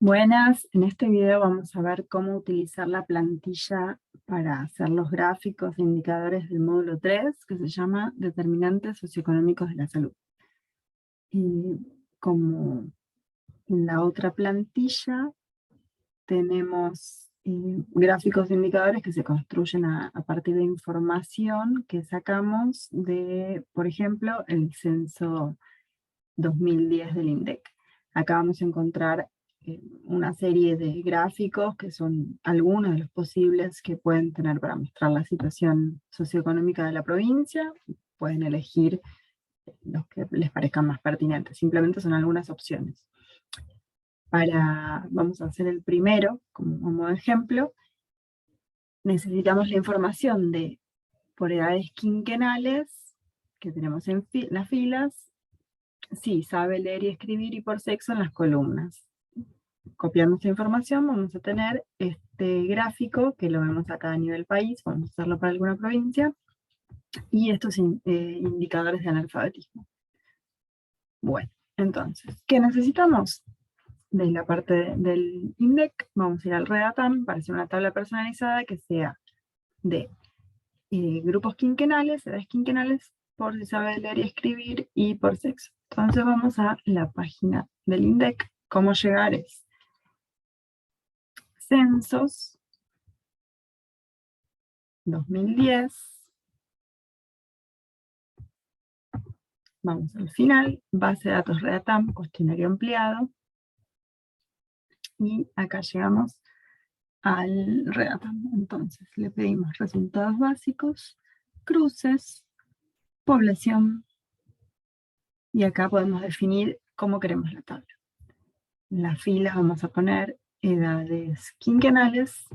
Buenas, en este video vamos a ver cómo utilizar la plantilla para hacer los gráficos e indicadores del módulo 3, que se llama Determinantes Socioeconómicos de la Salud. Y como en la otra plantilla tenemos gráficos e indicadores que se construyen a partir de información que sacamos de, por ejemplo, el censo 2010 del INDEC. Acá vamos a encontrar una serie de gráficos que son algunos de los posibles que pueden tener para mostrar la situación socioeconómica de la provincia. Pueden elegir los que les parezcan más pertinentes. Simplemente son algunas opciones. Vamos a hacer el primero, como modo ejemplo. Necesitamos la información por edades quinquenales que tenemos en las filas. Sí, sabe leer y escribir, y por sexo en las columnas. Copiando esta información vamos a tener este gráfico, que lo vemos acá a nivel país, vamos a hacerlo para alguna provincia, y estos indicadores de analfabetismo. Bueno, entonces, ¿qué necesitamos? De la parte del INDEC, vamos a ir al Redatam para hacer una tabla personalizada que sea de grupos quinquenales, edades quinquenales, por si sabe leer y escribir, y por sexo. Entonces vamos a la página del INDEC. ¿Cómo llegar? Es Censos 2010. Vamos al final, base de datos Redatam, cuestionario ampliado. Y acá llegamos al Redatam. Entonces le pedimos resultados básicos, cruces, población. Y acá podemos definir cómo queremos la tabla. En las filas vamos a poner edades quinquenales,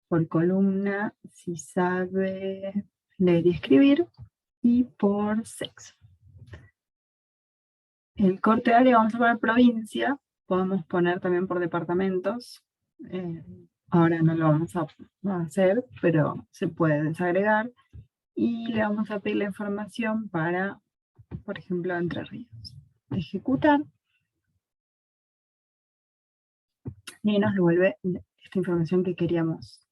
por columna, si sabe leer y escribir, y por sexo. El corte de área vamos a poner provincia, podemos poner también por departamentos. Ahora no lo vamos a hacer, pero se puede desagregar. Y le vamos a pedir la información para, por ejemplo, Entre Ríos. Ejecutar. Y nos devuelve esta información que queríamos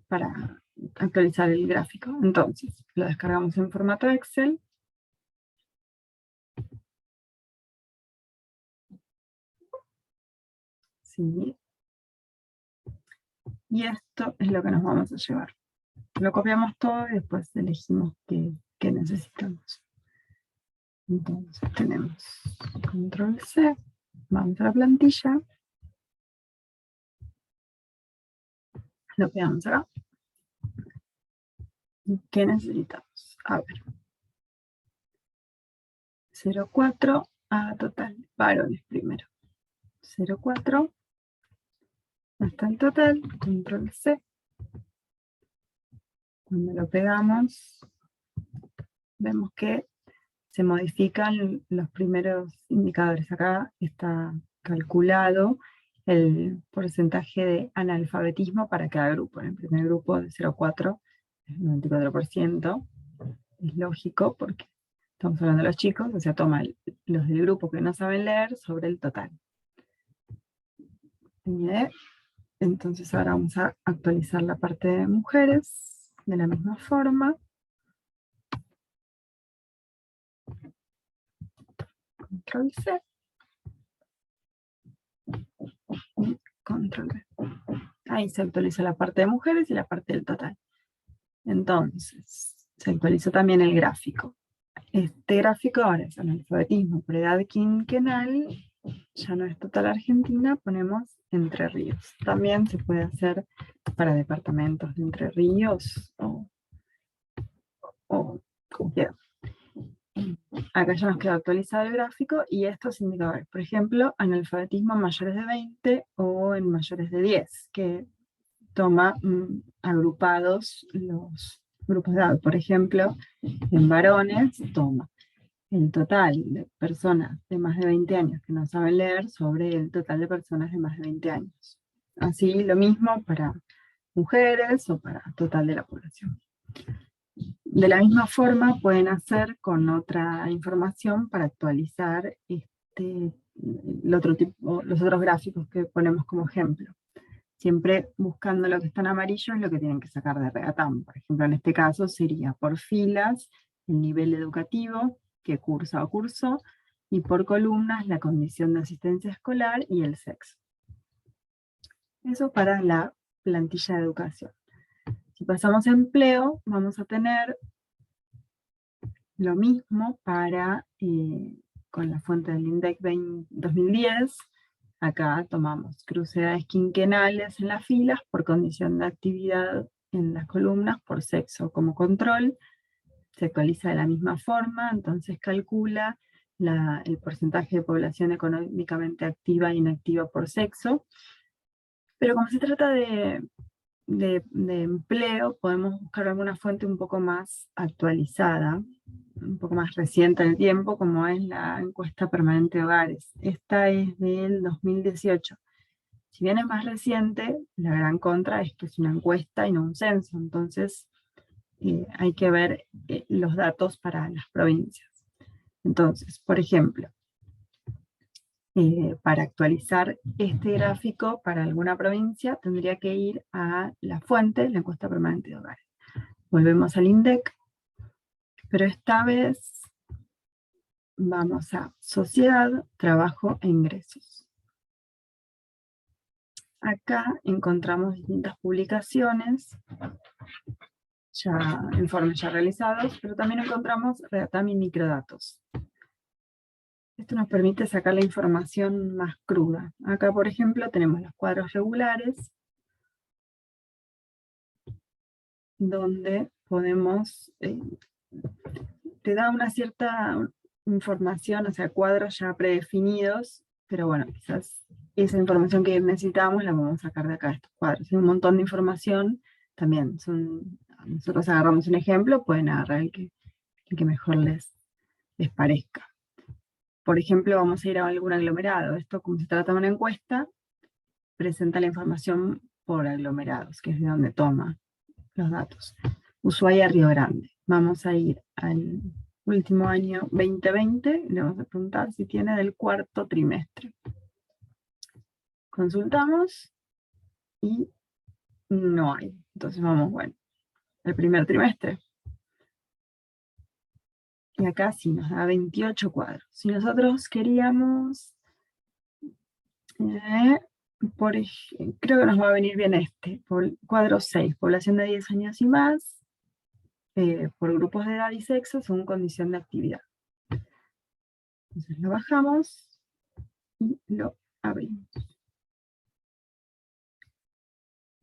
para actualizar el gráfico. Entonces, lo descargamos en formato Excel. Sí. Y esto es lo que nos vamos a llevar. Lo copiamos todo y después elegimos qué necesitamos. Entonces tenemos Control C, vamos a la plantilla, lo pegamos acá. ¿Qué necesitamos? A ver. 0,4 a total, varones primero. 0,4 hasta el total, Control C. Cuando lo pegamos, vemos que se modifican los primeros indicadores. Acá está calculado el porcentaje de analfabetismo para cada grupo. En el primer grupo de 0,4 es el 94%. Es lógico porque estamos hablando de los chicos, o sea, toma los del grupo que no saben leer sobre el total. Bien. Entonces ahora vamos a actualizar la parte de mujeres de la misma forma. Control C. Y Control V. Ahí se actualiza la parte de mujeres y la parte del total. Entonces, se actualizó también el gráfico. Este gráfico ahora es analfabetismo por edad quinquenal, ya no es total Argentina, ponemos Entre Ríos. También se puede hacer para departamentos de Entre Ríos o como quieran. Acá ya nos queda actualizado el gráfico y estos indicadores. Por ejemplo, analfabetismo en mayores de 20 o en mayores de 10, que toma agrupados los grupos de edad. Por ejemplo, en varones toma el total de personas de más de 20 años que no saben leer sobre el total de personas de más de 20 años. Así lo mismo para mujeres o para total de la población. De la misma forma pueden hacer con otra información para actualizar este los otros gráficos que ponemos como ejemplo. Siempre buscando lo que está en amarillo es lo que tienen que sacar de Redatam. Por ejemplo, en este caso sería por filas el nivel educativo que cursa o cursó, y por columnas la condición de asistencia escolar y el sexo. Eso para la plantilla de educación. Si pasamos a empleo, vamos a tener lo mismo para, con la fuente del INDEC 2010, acá tomamos crucidades quinquenales en las filas por condición de actividad en las columnas, por sexo como control, se actualiza de la misma forma, entonces calcula el porcentaje de población económicamente activa e inactiva por sexo, pero como se trata de empleo, podemos buscar alguna fuente un poco más actualizada, un poco más reciente en el tiempo, como es la encuesta permanente de hogares. Esta es del 2018. Si bien es más reciente, la gran contra es que es una encuesta y no un censo, entonces hay que ver los datos para las provincias. Entonces, por ejemplo, para actualizar este gráfico para alguna provincia, tendría que ir a la fuente, la encuesta permanente de hogares. Volvemos al INDEC, pero esta vez vamos a Sociedad, Trabajo e Ingresos. Acá encontramos distintas publicaciones, informes ya realizados, pero también encontramos Redatam y microdatos. Esto nos permite sacar la información más cruda. Acá, por ejemplo, tenemos los cuadros regulares, donde podemos, te da una cierta información, o sea, cuadros ya predefinidos, pero bueno, quizás esa información que necesitamos la vamos a sacar de acá, de estos cuadros. Hay un montón de información, también nosotros agarramos un ejemplo, pueden agarrar el que mejor les parezca. Por ejemplo, vamos a ir a algún aglomerado. Esto, como se trata de una encuesta, presenta la información por aglomerados, que es de donde toma los datos. Ushuaia, Río Grande. Vamos a ir al último año 2020, le vamos a preguntar si tiene del cuarto trimestre. Consultamos y no hay. Entonces vamos, bueno, el primer trimestre. Y acá sí nos da 28 cuadros. Si nosotros queríamos, creo que nos va a venir bien este, cuadro 6, población de 10 años y más, por grupos de edad y sexo según condición de actividad. Entonces lo bajamos y lo abrimos.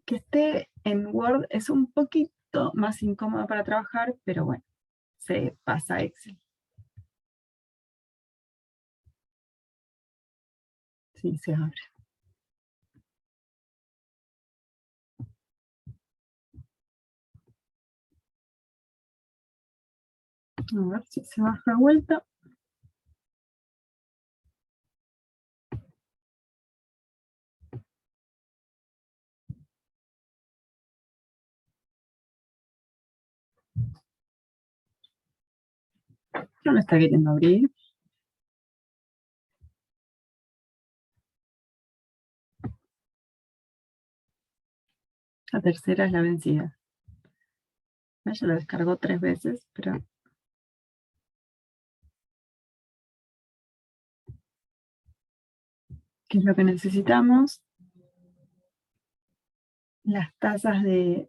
Que esté en Word es un poquito más incómodo para trabajar, pero bueno, se pasa a Excel. Sí, se abre. A ver si se baja de vuelta. No lo está queriendo abrir. La tercera es la vencida. Ya lo descargó 3 veces, pero... ¿Qué es lo que necesitamos? Las tasas de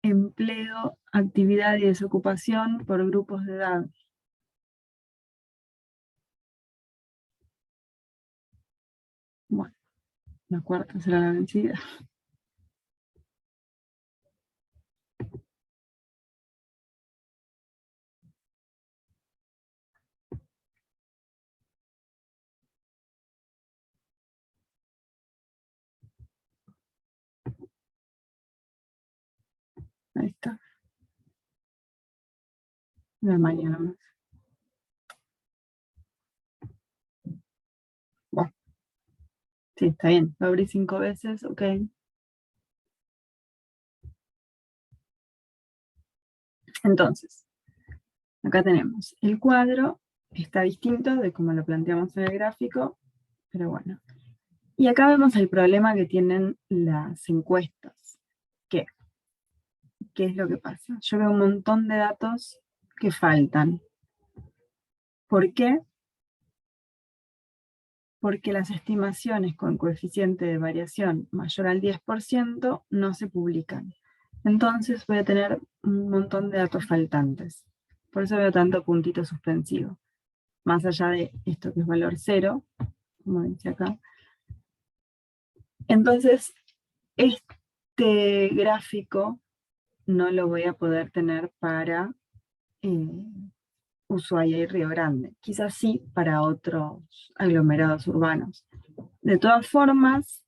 empleo, actividad y desocupación por grupos de edad. Bueno, la cuarta será la vencida. Ahí está. La mañana más. Bueno, sí, está bien. Lo abrí 5 veces, ok. Entonces, acá tenemos el cuadro, está distinto de como lo planteamos en el gráfico, pero bueno. Y acá vemos el problema que tienen las encuestas. ¿Qué? ¿Qué es lo que pasa? Yo veo un montón de datos que faltan. ¿Por qué? Porque las estimaciones con coeficiente de variación mayor al 10% no se publican. Entonces voy a tener un montón de datos faltantes. Por eso veo tanto puntito suspensivo. Más allá de esto que es valor cero, como dice acá. Entonces, este gráfico no lo voy a poder tener para Ushuaia y Río Grande. Quizás sí para otros aglomerados urbanos. De todas formas,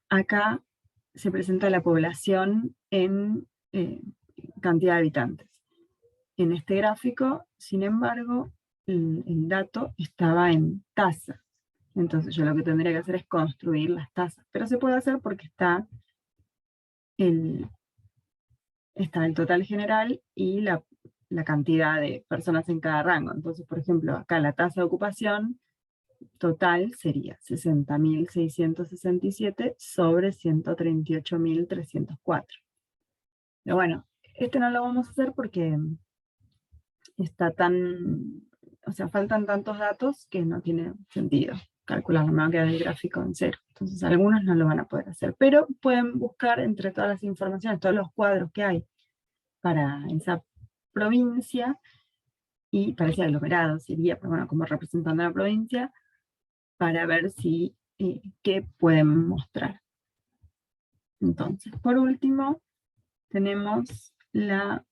acá se presenta la población en cantidad de habitantes. En este gráfico, sin embargo, el dato estaba en tasa. Entonces yo lo que tendría que hacer es construir las tasas. Pero se puede hacer porque está el total general y la cantidad de personas en cada rango. Entonces, por ejemplo, acá la tasa de ocupación total sería 60.667 sobre 138.304. Pero bueno, este no lo vamos a hacer porque está o sea, faltan tantos datos que no tiene sentido calcularlo, me va a quedar el gráfico en cero. Entonces algunos no lo van a poder hacer, pero pueden buscar entre todas las informaciones, todos los cuadros que hay para esa provincia, y para ese aglomerado sería, pero bueno, como representando a la provincia, para ver si, qué pueden mostrar. Entonces, por último, tenemos la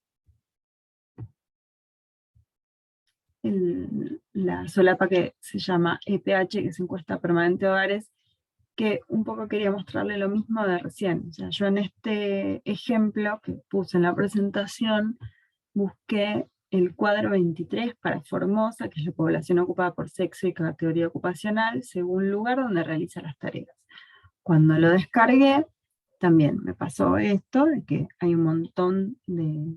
solapa que se llama EPH, que es Encuesta Permanente de Hogares, que un poco quería mostrarle lo mismo de recién. O sea, yo en este ejemplo que puse en la presentación, busqué el cuadro 23 para Formosa, que es la población ocupada por sexo y categoría ocupacional, según lugar donde realiza las tareas. Cuando lo descargué, también me pasó esto, de que hay un montón de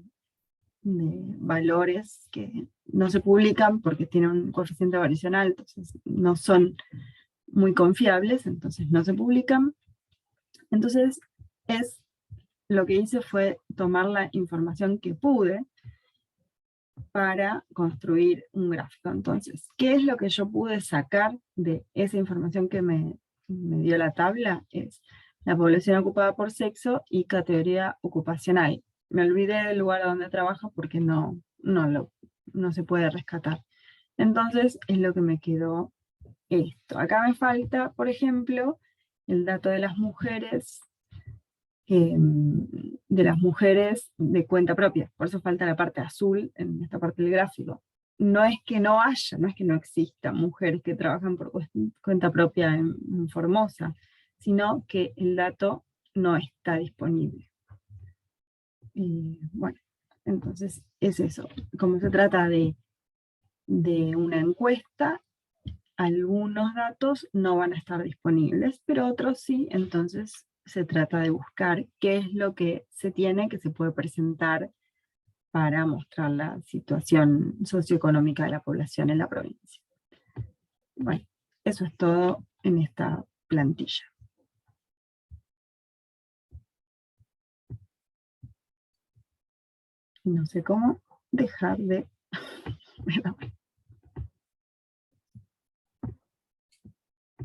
valores que no se publican porque tienen un coeficiente de variación alto, entonces no son muy confiables, entonces no se publican. Entonces, lo que hice fue tomar la información que pude para construir un gráfico. Entonces, ¿qué es lo que yo pude sacar de esa información que me dio la tabla? Es la población ocupada por sexo y categoría ocupacional. Me olvidé del lugar donde trabaja porque no se puede rescatar. Entonces, es lo que me quedó esto. Acá me falta, por ejemplo, el dato de las mujeres de cuenta propia. Por eso falta la parte azul en esta parte del gráfico. No es que no haya, no es que no existan mujeres que trabajan por cuenta propia en Formosa, sino que el dato no está disponible. Y bueno, entonces es eso. Como se trata de una encuesta, algunos datos no van a estar disponibles, pero otros sí, entonces se trata de buscar qué es lo que se tiene, que se puede presentar para mostrar la situación socioeconómica de la población en la provincia. Bueno, eso es todo en esta plantilla. No sé cómo dejar de...